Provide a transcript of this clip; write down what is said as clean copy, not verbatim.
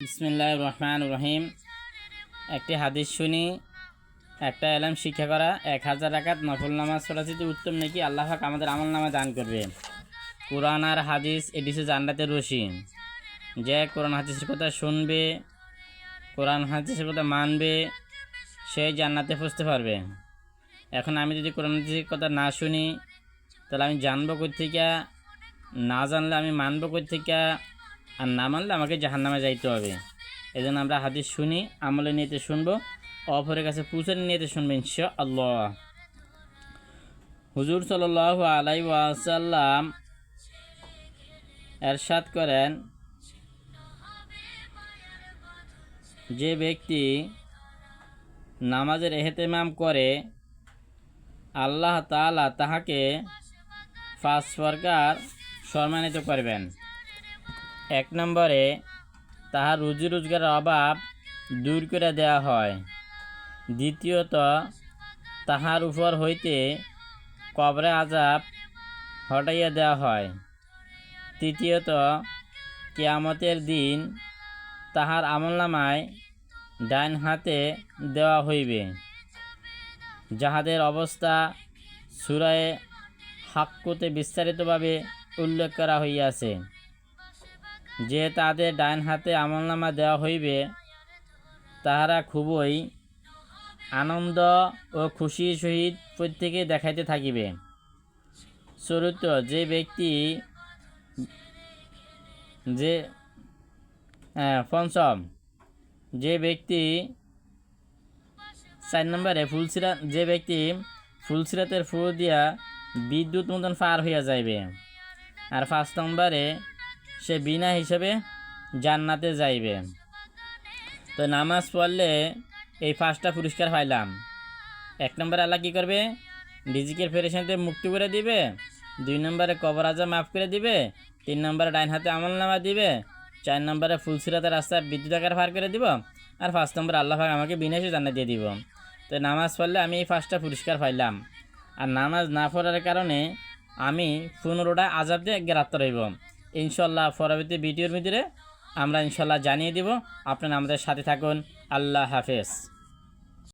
বিসমিল্লাহির রহমানির রহিম। একটি হাদিস শুনি, একটা এলম শিক্ষা করা, 1000 রাকাত নফল নামাজ পড়া থেকে উত্তম নাকি আল্লাহ পাক আমাদের আমল নামা দান করবে। কোরআন আর হাদিস এটি হচ্ছে জান্নাতের রশি। যে কোরআন হাদিসের কথা শুনবে, কোরআন হাদিসের কথা মানবে, সে জান্নাতে পৌঁছতে পারবে। এখন আমি যদি কোরআন হাদিসের কথা না শুনি, তাহলে আমি জানবো কই থেকে? না জানলে আমি মানবো কই থেকে? আর না মানলে আমাকে জাহান্নামে যাইতে হবে। এই জন্য আমরা হাদিস শুনি, আমলে নিয়েতে শুনবো, অপরের কাছে পৌঁছানোর নিয়েতে শুনবো ইনশাআল্লাহ। হুজুর সাল্লাল্লাহু আলাইহি ওয়াসাল্লাম এরশাদ করেন, যে ব্যক্তি নামাজের ইহতিমাম করে আল্লাহ তাআলা তাহাকে 5 প্রকার সম্মানিত করবেন। 1 নম্বরে তাহার রুজি রোজগারের অভাব দূর করে দেওয়া হয়। দ্বিতীয়ত, তাহার উপর হইতে কবরে আযাব হটাইয়া দেওয়া হয়। তৃতীয়ত, কিয়ামতের দিন তাহার আমলনামায় ডান হাতে দেওয়া হইবে, যাহাদের অবস্থা সূরা হাক্কুতে বিস্তারিতভাবে উল্লেখ করা হইয়াছে, যে তাদের ডান হাতে আমলনামা দেওয়া হইবে, তাহারা খুবই আনন্দ ও খুশির সহিত প্রত্যেকে দেখাইতে থাকিবে। চতুর্থ, পঞ্চম, যে ব্যক্তি 4 নম্বরে যে ব্যক্তি ফুলসিরাতের ফুল দিয়া বিদ্যুৎ মতন পার হইয়া যাইবে। আর 5 নম্বরে সে বিনা হিসাবে জান্নাতে যাইবে। তো নামাজ পড়লে এই 5টা পুরস্কার পাইলাম। 1 নম্বরে আল্লাহ কী করবে? রিজিকের পেরেশানি থেকে মুক্তি করে দিবে। 2 নম্বরে কবর আযাব মাফ করে দিবে। 3 নম্বরে ডাইন হাতে আমলনামা দিবে। 4 নম্বরে ফুলসিরাতের রাস্তায় বিদ্যুৎ আকার পার করে দিব। আর 5 নম্বরে আল্লাহ পাক আমাকে বিনা হিসাবে জান্নাত দিয়ে দিব। তো নামাজ পড়লে আমি এই 5টা পুরস্কার পাইলাম। আর নামাজ না পড়ার কারণে আমি 15টা আযাব দিয়ে গ্রেপ্তার হইব। ইনশাআল্লাহ পরবর্তী ভিডিওর ভিতরে আমরা ইনশাআল্লাহ জানিয়ে দিব। আপনারা আমাদের সাথে থাকুন। আল্লাহ হাফেজ।